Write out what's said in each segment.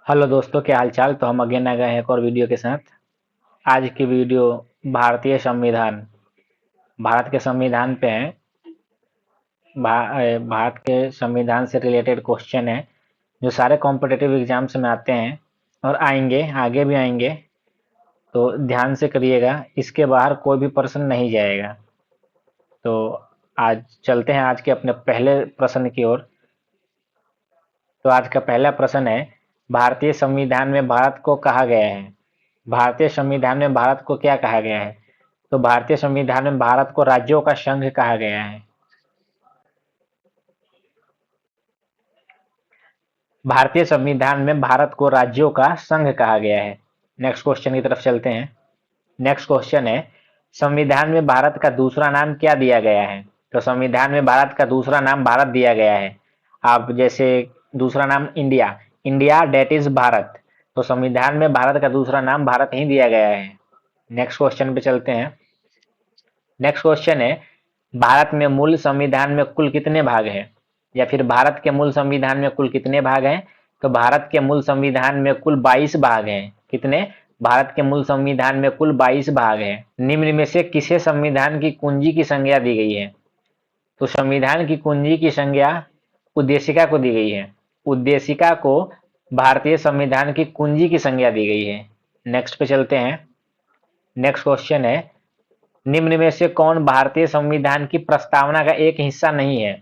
Hello दोस्तों, क्या हाल चाल। तो हम अगेन आ गए हैं एक और वीडियो के साथ। आज की वीडियो भारतीय संविधान, भारत के संविधान पे है। भारत के संविधान से रिलेटेड क्वेश्चन है जो सारे कॉम्पिटिटिव एग्जाम्स में आते हैं और आएंगे, आगे भी आएंगे। तो ध्यान से करिएगा, इसके बाहर कोई भी प्रश्न नहीं जाएगा। तो आज चलते हैं आज के अपने पहले प्रश्न की ओर। तो आज का पहला प्रश्न है, भारतीय संविधान में भारत को कहा गया है। भारतीय संविधान में भारत को क्या कहा गया है? तो भारतीय संविधान में भारत को राज्यों का संघ कहा गया है। भारतीय संविधान में भारत को राज्यों का संघ कहा गया है। नेक्स्ट क्वेश्चन की तरफ चलते हैं। नेक्स्ट क्वेश्चन है, संविधान में भारत का दूसरा नाम क्या दिया गया है? तो संविधान में भारत का दूसरा नाम भारत दिया गया है। आप जैसे दूसरा नाम India, India that is Bharat. तो संविधान में भारत का दूसरा नाम भारत ही दिया गया है। नेक्स्ट क्वेश्चन पे चलते हैं। नेक्स्ट क्वेश्चन है, भारत में मूल संविधान में कुल कितने भाग हैं? या फिर भारत के मूल संविधान में कुल कितने भाग हैं? तो भारत के मूल संविधान में कुल 22 भाग हैं। कितने? भारत के मूल संविधान में कुल 22 भाग हैं। निम्न में से किसे संविधान की कुंजी की संज्ञा दी गई है? तो संविधान की कुंजी की संज्ञा उद्देशिका को दी गई है। उद्देशिका को भारतीय संविधान की कुंजी की संज्ञा दी गई है। नेक्स्ट पे चलते हैं। नेक्स्ट क्वेश्चन है, निम्न में से कौन भारतीय संविधान की प्रस्तावना का एक हिस्सा नहीं है?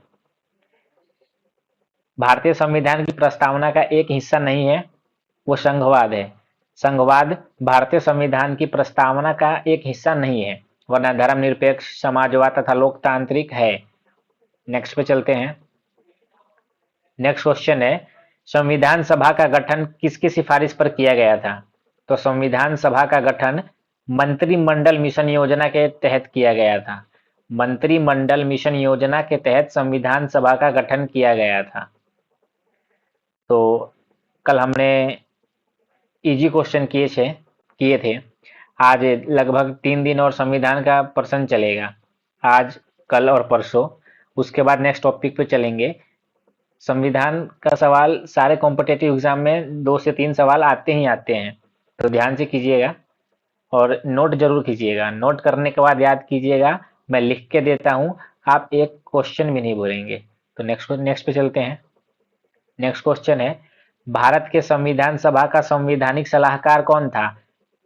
भारतीय संविधान की प्रस्तावना का एक हिस्सा नहीं है, वो संघवाद है। संघवाद भारतीय संविधान की प्रस्तावना का एक हिस्सा नहीं है, वरना धर्मनिरपेक्ष, समाजवाद तथा लोकतांत्रिक है। नेक्स्ट पे चलते हैं। नेक्स्ट क्वेश्चन है, संविधान सभा का गठन किसकी सिफारिश पर किया गया था? तो संविधान सभा का गठन मंत्रिमंडल मिशन योजना के तहत किया गया था। मंत्रिमंडल मिशन योजना के तहत संविधान सभा का गठन किया गया था। तो कल हमने इजी क्वेश्चन किए थे। आज लगभग 3 दिन और संविधान का प्रश्न चलेगा, आज, कल और परसों। उसके बाद नेक्स्ट टॉपिक पे चलेंगे। संविधान का सवाल सारे कॉम्पिटेटिव एग्जाम में 2 से 3 सवाल आते ही आते हैं, तो ध्यान से कीजिएगा और नोट जरूर कीजिएगा। नोट करने के बाद याद कीजिएगा, मैं लिख के देता हूँ, आप एक क्वेश्चन भी नहीं भूलेंगे। तो नेक्स्ट नेक्स्ट पे चलते हैं। नेक्स्ट क्वेश्चन है, भारत के संविधान सभा का संवैधानिक सलाहकार कौन था?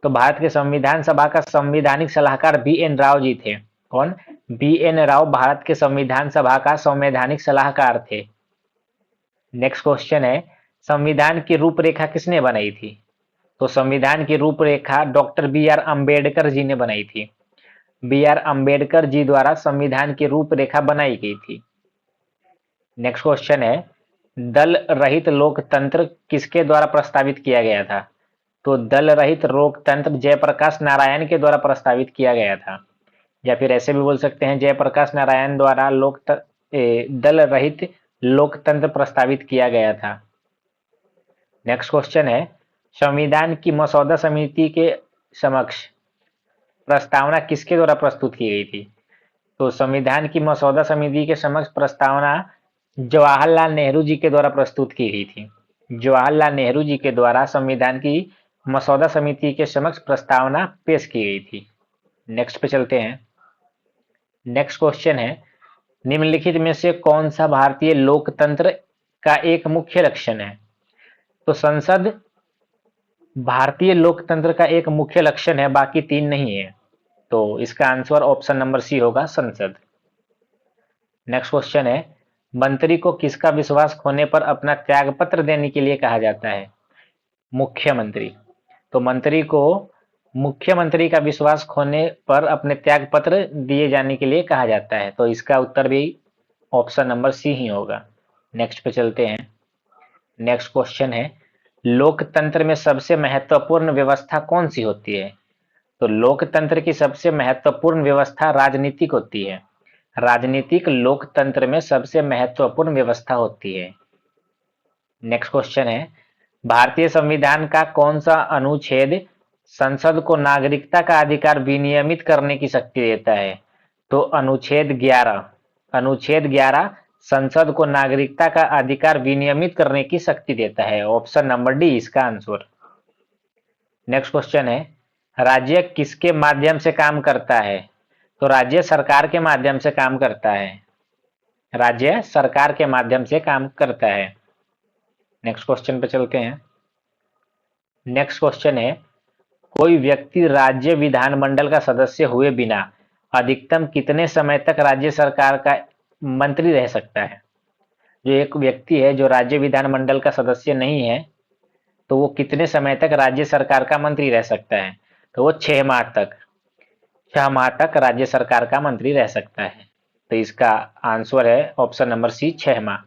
तो भारत के संविधान सभा का संवैधानिक सलाहकार बी.एन. राव जी थे। कौन? बी.एन. राव भारत के संविधान सभा का संवैधानिक सलाहकार थे। नेक्स्ट क्वेश्चन है, संविधान की रूपरेखा किसने बनाई थी? तो संविधान की रूपरेखा डॉक्टर बी.आर. अंबेडकर जी ने बनाई थी। बी.आर. अंबेडकर जी द्वारा संविधान की रूपरेखा बनाई गई थी। नेक्स्ट क्वेश्चन है, दल रहित लोकतंत्र किसके द्वारा प्रस्तावित किया गया था? तो दल रहित लोकतंत्र जयप्रकाश नारायण के द्वारा प्रस्तावित किया गया था, या फिर ऐसे भी बोल सकते हैं जयप्रकाश नारायण द्वारा दल रहित लोकतंत्र प्रस्तावित किया गया था। नेक्स्ट क्वेश्चन है, संविधान की मसौदा समिति के समक्ष प्रस्तावना किसके द्वारा प्रस्तुत की गई थी? तो संविधान की मसौदा समिति के समक्ष प्रस्तावना जवाहरलाल नेहरू जी के द्वारा प्रस्तुत की गई थी। जवाहरलाल नेहरू जी के द्वारा संविधान की मसौदा समिति के समक्ष प्रस्तावना पेश की गई थी। नेक्स्ट पे चलते हैं। नेक्स्ट क्वेश्चन है, निम्नलिखित में से कौन सा भारतीय लोकतंत्र का एक मुख्य लक्षण है? तो संसद भारतीय लोकतंत्र का एक मुख्य लक्षण है, बाकी 3 नहीं है। तो इसका आंसर ऑप्शन नंबर सी होगा, संसद। नेक्स्ट क्वेश्चन है, मंत्री को किसका विश्वास खोने पर अपना त्यागपत्र देने के लिए कहा जाता है? मुख्यमंत्री। तो मंत्री को मुख्यमंत्री का विश्वास खोने पर अपने त्यागपत्र दिए जाने के लिए कहा जाता है। तो इसका उत्तर भी ऑप्शन नंबर सी ही होगा। नेक्स्ट पे चलते हैं। नेक्स्ट क्वेश्चन है, लोकतंत्र में सबसे महत्वपूर्ण व्यवस्था कौन सी होती है? तो लोकतंत्र की सबसे महत्वपूर्ण व्यवस्था राजनीतिक होती है। राजनीतिक लोकतंत्र में सबसे महत्वपूर्ण व्यवस्था होती है। नेक्स्ट क्वेश्चन है, भारतीय संविधान का कौन सा अनुच्छेद संसद को नागरिकता का अधिकार विनियमित करने की शक्ति देता है? तो अनुच्छेद 11। अनुच्छेद 11 संसद को नागरिकता का अधिकार विनियमित करने की शक्ति देता है। ऑप्शन नंबर डी इसका आंसर। नेक्स्ट क्वेश्चन है, राज्य किसके माध्यम से काम करता है? तो राज्य सरकार के माध्यम से काम करता है। राज्य सरकार के माध्यम से काम करता है। नेक्स्ट क्वेश्चन पे चलते हैं। नेक्स्ट क्वेश्चन है, कोई व्यक्ति राज्य विधानमंडल का सदस्य हुए बिना अधिकतम कितने समय तक राज्य सरकार का मंत्री रह सकता है? जो एक व्यक्ति है जो राज्य विधानमंडल का सदस्य नहीं है, तो वो कितने समय तक राज्य सरकार का मंत्री रह सकता है? तो वो 6 माह तक, 6 माह तक राज्य सरकार का मंत्री रह सकता है। तो इसका आंसर है ऑप्शन नंबर सी, 6 माह।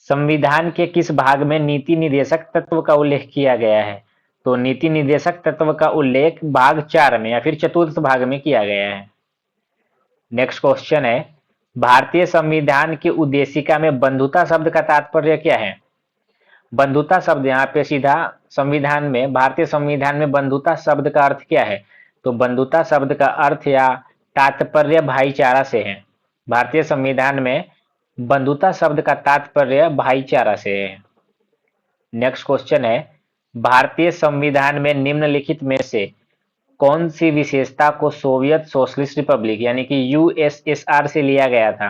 संविधान के किस भाग में नीति निर्देशक तत्व का उल्लेख किया गया है? तो नीति निर्देशक तत्व का उल्लेख भाग 4 में या फिर चतुर्थ भाग में किया गया है। नेक्स्ट क्वेश्चन है, भारतीय संविधान की उद्देशिका में बंधुता शब्द का तात्पर्य क्या है? बंधुता शब्द यहाँ पे सीधा संविधान में, भारतीय संविधान में बंधुता शब्द का अर्थ क्या है? तो बंधुता शब्द का अर्थ या तात्पर्य भाईचारा से है। भारतीय संविधान में बंधुता शब्द का तात्पर्य भाईचारा से है। नेक्स्ट क्वेश्चन है, भारतीय संविधान में निम्नलिखित में से कौन सी विशेषता को सोवियत सोशलिस्ट रिपब्लिक यानी कि यूएसएसआर से लिया गया था?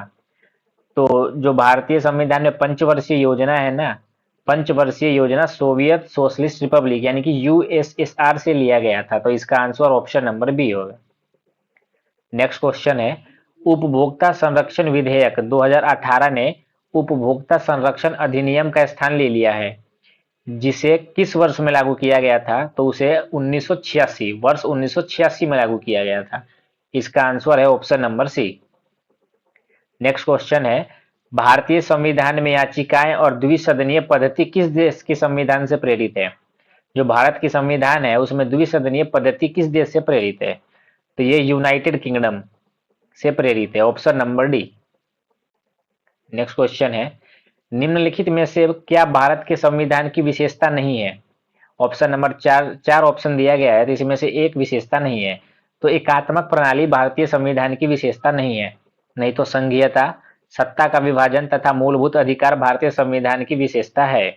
तो जो भारतीय संविधान में पंचवर्षीय योजना है ना, पंचवर्षीय योजना सोवियत सोशलिस्ट रिपब्लिक यानी कि यूएसएसआर से लिया गया था। तो इसका आंसर ऑप्शन नंबर बी होगा। नेक्स्ट क्वेश्चन है, उपभोक्ता संरक्षण विधेयक 2018 ने उपभोक्ता संरक्षण अधिनियम का स्थान ले लिया है, जिसे किस वर्ष में लागू किया गया था? तो उसे 1986 वर्ष 1986 में लागू किया गया था। इसका आंसर है option number C. Next question है, भारतीय संविधान में याचिकाएं और द्विसदनीय पद्धति किस देश के संविधान से प्रेरित है? जो भारत की संविधान है उसमें द्विसदनीय पद्धति किस देश से प्रेरित है? तो ये यूनाइटेड किंगडम से प्रेरित है। Option number D. Next question है, निम्नलिखित में से क्या भारत के संविधान की विशेषता नहीं है? ऑप्शन नंबर 4 ऑप्शन दिया गया है, तो इसमें से एक विशेषता नहीं है। तो एकात्मक प्रणाली भारतीय संविधान की विशेषता नहीं है। नहीं तो संघीयता, सत्ता का विभाजन तथा मूलभूत अधिकार भारतीय संविधान की विशेषता है।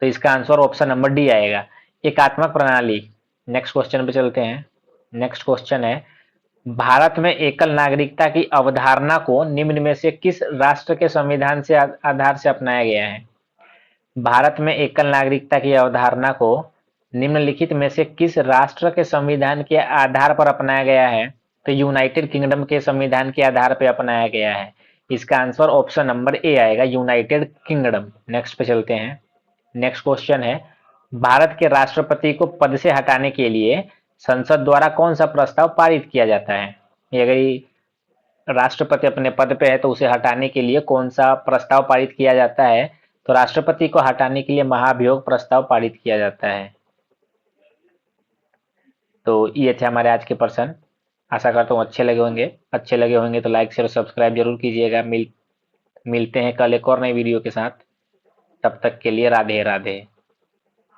तो इसका आंसर ऑप्शन नंबर डी आएगा, एकात्मक प्रणाली। नेक्स्ट क्वेश्चन पे चलते हैं। नेक्स्ट क्वेश्चन है, भारत में एकल नागरिकता की अवधारणा को निम्न में से किस राष्ट्र के संविधान से आधार से अपनाया गया है? भारत में एकल नागरिकता की अवधारणा को निम्नलिखित में से किस राष्ट्र के संविधान के आधार पर अपनाया गया है? तो यूनाइटेड किंगडम के संविधान के आधार पर अपनाया गया है। इसका आंसर ऑप्शन नंबर ए आएगा, यूनाइटेड किंगडम। नेक्स्ट पे चलते हैं। नेक्स्ट क्वेश्चन है, भारत के राष्ट्रपति को पद से हटाने के लिए संसद द्वारा कौन सा प्रस्ताव पारित किया जाता है? अगर राष्ट्रपति अपने पद पे है तो उसे हटाने के लिए कौन सा प्रस्ताव पारित किया जाता है? तो राष्ट्रपति को हटाने के लिए महाभियोग प्रस्ताव पारित किया जाता है। तो ये थे हमारे आज के प्रश्न। आशा करता हूँ अच्छे लगे होंगे। अच्छे लगे होंगे तो लाइक शेयर सब्सक्राइब जरूर कीजिएगा। मिलते हैं कल एक और नई वीडियो के साथ। तब तक के लिए राधे राधे।